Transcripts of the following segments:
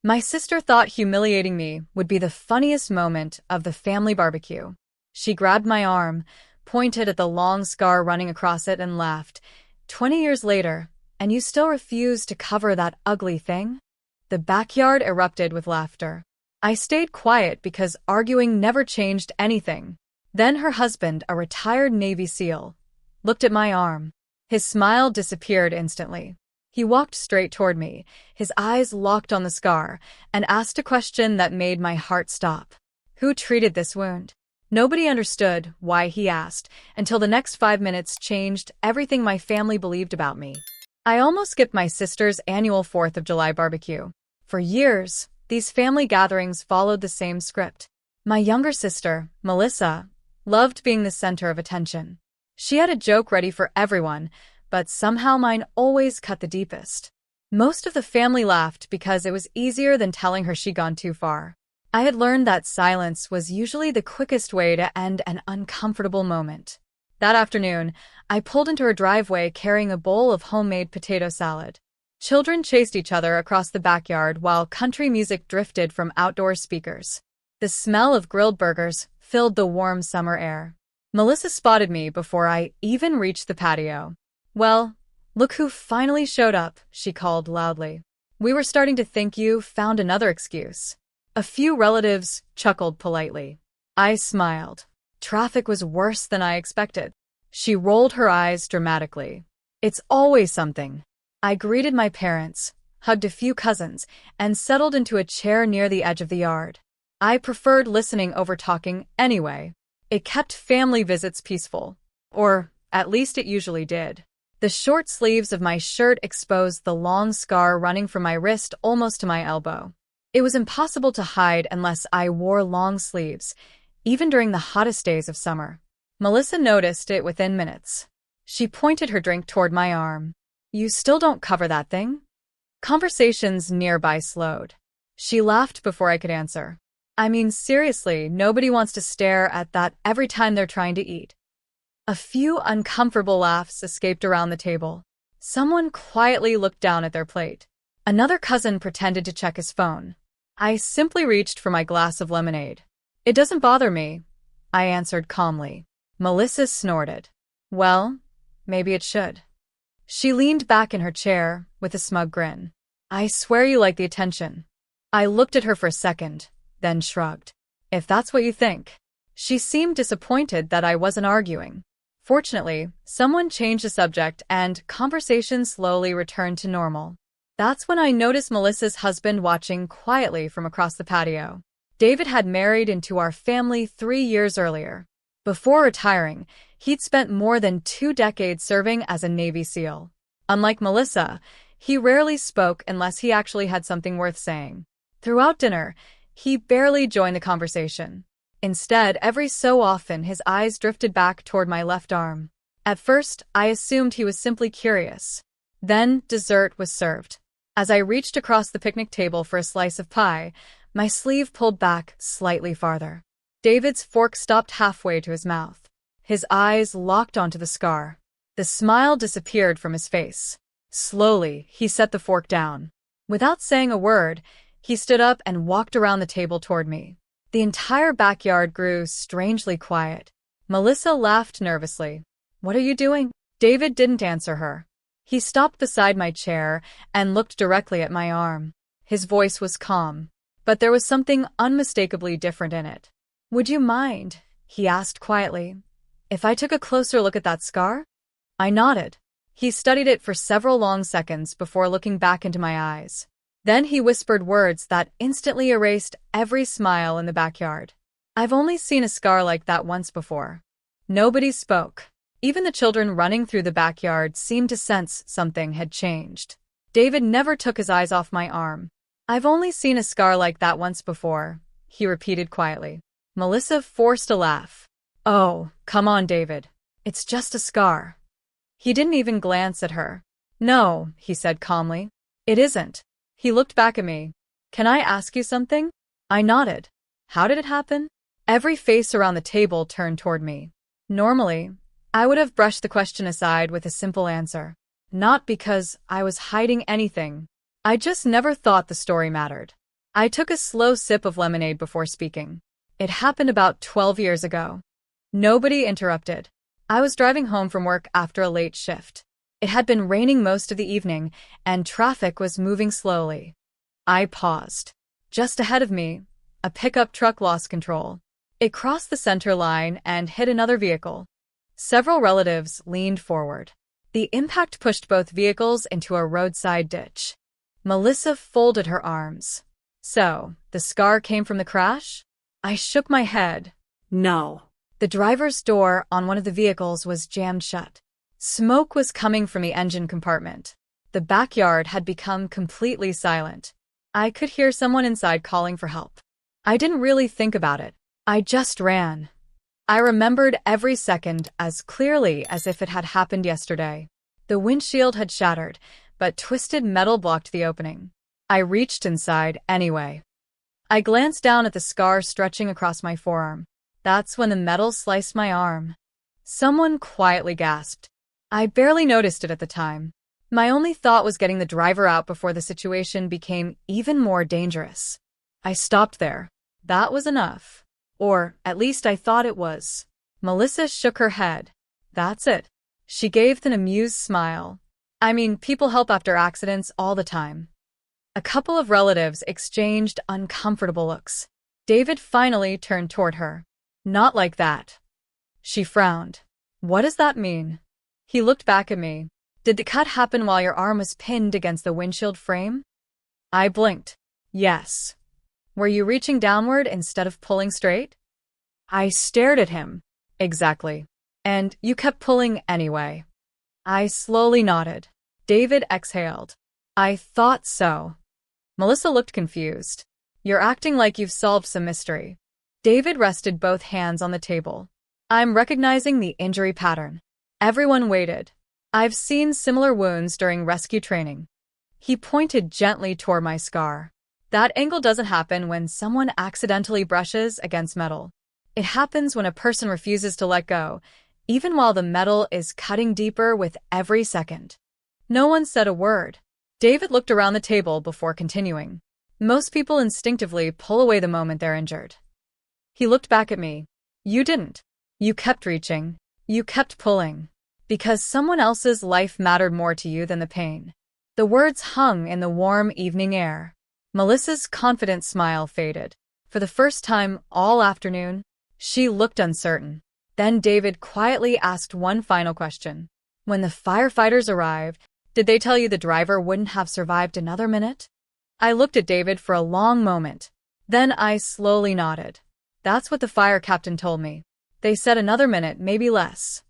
My sister thought humiliating me would be the funniest moment of the family barbecue. She grabbed my arm, pointed at the long scar running across it, and laughed. 20 years later, and you still refuse to cover that ugly thing? The backyard erupted with laughter. I stayed quiet because arguing never changed anything. Then her husband, a retired Navy SEAL, looked at my arm. His smile disappeared instantly. He walked straight toward me, his eyes locked on the scar, and asked a question that made my heart stop. Who treated this wound? Nobody understood why he asked, until the next 5 minutes changed everything my family believed about me. I almost skipped my sister's annual 4th of July barbecue. For years, these family gatherings followed the same script. My younger sister, Melissa, loved being the center of attention. She had a joke ready for everyone, but somehow mine always cut the deepest. Most of the family laughed because it was easier than telling her she'd gone too far. I had learned that silence was usually the quickest way to end an uncomfortable moment. That afternoon, I pulled into her driveway carrying a bowl of homemade potato salad. Children chased each other across the backyard while country music drifted from outdoor speakers. The smell of grilled burgers filled the warm summer air. Melissa spotted me before I even reached the patio. "Well, look who finally showed up," she called loudly. "We were starting to think you found another excuse." A few relatives chuckled politely. I smiled. Traffic was worse than I expected. She rolled her eyes dramatically. "It's always something." I greeted my parents, hugged a few cousins, and settled into a chair near the edge of the yard. I preferred listening over talking anyway. It kept family visits peaceful. Or, at least it usually did. The short sleeves of my shirt exposed the long scar running from my wrist almost to my elbow. It was impossible to hide unless I wore long sleeves, even during the hottest days of summer. Melissa noticed it within minutes. She pointed her drink toward my arm. "You still don't cover that thing?" Conversations nearby slowed. She laughed before I could answer. "I mean, seriously, nobody wants to stare at that every time they're trying to eat." A few uncomfortable laughs escaped around the table. Someone quietly looked down at their plate. Another cousin pretended to check his phone. I simply reached for my glass of lemonade. "It doesn't bother me," I answered calmly. Melissa snorted. "Well, maybe it should." She leaned back in her chair with a smug grin. "I swear you like the attention." I looked at her for a second, then shrugged. "If that's what you think." She seemed disappointed that I wasn't arguing. Fortunately, someone changed the subject and conversation slowly returned to normal. That's when I noticed Melissa's husband watching quietly from across the patio. David had married into our family 3 years earlier. Before retiring, he'd spent more than 2 decades serving as a Navy SEAL. Unlike Melissa, he rarely spoke unless he actually had something worth saying. Throughout dinner, he barely joined the conversation. Instead, every so often his eyes drifted back toward my left arm. At first, I assumed he was simply curious. Then, dessert was served. As I reached across the picnic table for a slice of pie, my sleeve pulled back slightly farther. David's fork stopped halfway to his mouth. His eyes locked onto the scar. The smile disappeared from his face. Slowly, he set the fork down. Without saying a word, he stood up and walked around the table toward me. The entire backyard grew strangely quiet. Melissa laughed nervously. "What are you doing?" David didn't answer her. He stopped beside my chair and looked directly at my arm. His voice was calm, but there was something unmistakably different in it. "Would you mind," he asked quietly, "if I took a closer look at that scar?" I nodded. He studied it for several long seconds before looking back into my eyes. Then he whispered words that instantly erased every smile in the backyard. "I've only seen a scar like that once before." Nobody spoke. Even the children running through the backyard seemed to sense something had changed. David never took his eyes off my arm. "I've only seen a scar like that once before," he repeated quietly. Melissa forced a laugh. "Oh, come on, David. It's just a scar." He didn't even glance at her. "No," he said calmly. "It isn't." He looked back at me. "Can I ask you something?" I nodded. "How did it happen?" Every face around the table turned toward me. Normally, I would have brushed the question aside with a simple answer. Not because I was hiding anything. I just never thought the story mattered. I took a slow sip of lemonade before speaking. It happened about 12 years ago. Nobody interrupted. I was driving home from work after a late shift. It had been raining most of the evening, and traffic was moving slowly. I paused. Just ahead of me, a pickup truck lost control. It crossed the center line and hit another vehicle. Several relatives leaned forward. The impact pushed both vehicles into a roadside ditch. Melissa folded her arms. So, the scar came from the crash? I shook my head. No. The driver's door on one of the vehicles was jammed shut. Smoke was coming from the engine compartment. The backyard had become completely silent. I could hear someone inside calling for help. I didn't really think about it. I just ran. I remembered every second as clearly as if it had happened yesterday. The windshield had shattered, but twisted metal blocked the opening. I reached inside anyway. I glanced down at the scar stretching across my forearm. That's when the metal sliced my arm. Someone quietly gasped. I barely noticed it at the time. My only thought was getting the driver out before the situation became even more dangerous. I stopped there. That was enough. Or, at least I thought it was. Melissa shook her head. That's it. She gave an amused smile. I mean, people help after accidents all the time. A couple of relatives exchanged uncomfortable looks. David finally turned toward her. Not like that. She frowned. What does that mean? He looked back at me. Did the cut happen while your arm was pinned against the windshield frame? I blinked. Yes. Were you reaching downward instead of pulling straight? I stared at him. Exactly. And you kept pulling anyway. I slowly nodded. David exhaled. I thought so. Melissa looked confused. You're acting like you've solved some mystery. David rested both hands on the table. I'm recognizing the injury pattern. Everyone waited. I've seen similar wounds during rescue training. He pointed gently toward my scar. That angle doesn't happen when someone accidentally brushes against metal. It happens when a person refuses to let go, even while the metal is cutting deeper with every second. No one said a word. David looked around the table before continuing. Most people instinctively pull away the moment they're injured. He looked back at me. You didn't. You kept reaching. You kept pulling. Because someone else's life mattered more to you than the pain. The words hung in the warm evening air. Melissa's confident smile faded. For the first time all afternoon, she looked uncertain. Then David quietly asked one final question. When the firefighters arrived, did they tell you the driver wouldn't have survived another minute? I looked at David for a long moment. Then I slowly nodded. That's what the fire captain told me. They said another minute, maybe less.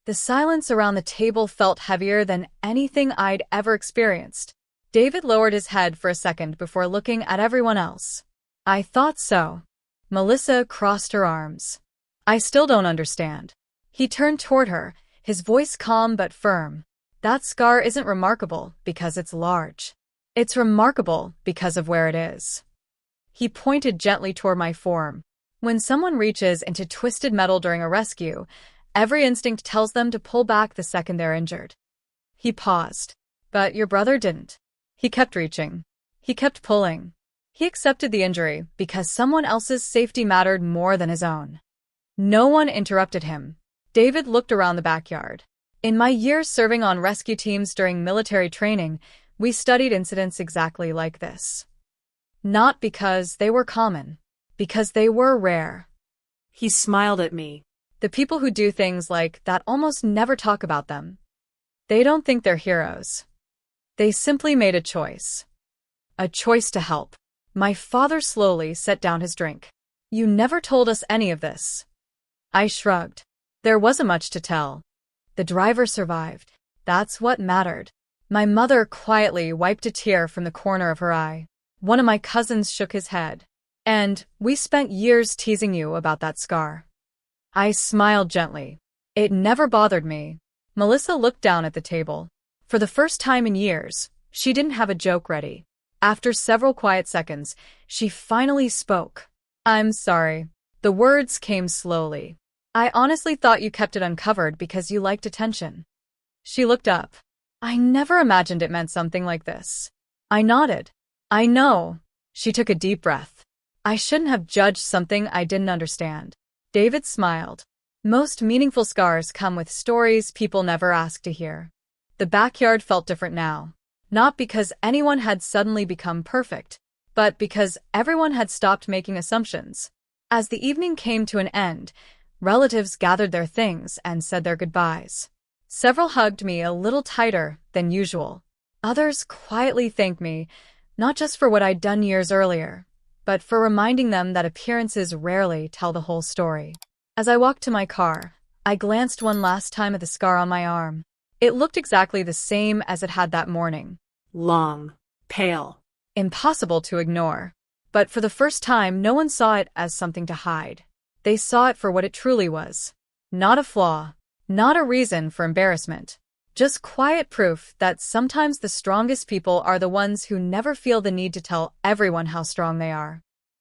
The silence around the table felt heavier than anything I'd ever experienced. David lowered his head for a second before looking at everyone else. I thought so. Melissa crossed her arms. I still don't understand. He turned toward her, his voice calm but firm. That scar isn't remarkable because it's large. It's remarkable because of where it is. He pointed gently toward my forearm. When someone reaches into twisted metal during a rescue, every instinct tells them to pull back the second they're injured. He paused. But your brother didn't. He kept reaching. He kept pulling. He accepted the injury because someone else's safety mattered more than his own. No one interrupted him. David looked around the backyard. In my years serving on rescue teams during military training, we studied incidents exactly like this. Not because they were common, because they were rare. He smiled at me. The people who do things like that almost never talk about them. They don't think they're heroes. They simply made a choice. A choice to help. My father slowly set down his drink. You never told us any of this. I shrugged. There wasn't much to tell. The driver survived. That's what mattered. My mother quietly wiped a tear from the corner of her eye. One of my cousins shook his head. And we spent years teasing you about that scar. I smiled gently. It never bothered me. Melissa looked down at the table. For the first time in years, she didn't have a joke ready. After several quiet seconds, she finally spoke. I'm sorry. The words came slowly. I honestly thought you kept it uncovered because you liked attention. She looked up. I never imagined it meant something like this. I nodded. I know. She took a deep breath. I shouldn't have judged something I didn't understand. David smiled. Most meaningful scars come with stories people never ask to hear. The backyard felt different now. Not because anyone had suddenly become perfect, but because everyone had stopped making assumptions. As the evening came to an end, relatives gathered their things and said their goodbyes. Several hugged me a little tighter than usual. Others quietly thanked me, not just for what I'd done years earlier, but for reminding them that appearances rarely tell the whole story. As I walked to my car, I glanced one last time at the scar on my arm. It looked exactly the same as it had that morning. Long, pale. Impossible to ignore. But for the first time, no one saw it as something to hide. They saw it for what it truly was. Not a flaw, not a reason for embarrassment. Just quiet proof that sometimes the strongest people are the ones who never feel the need to tell everyone how strong they are.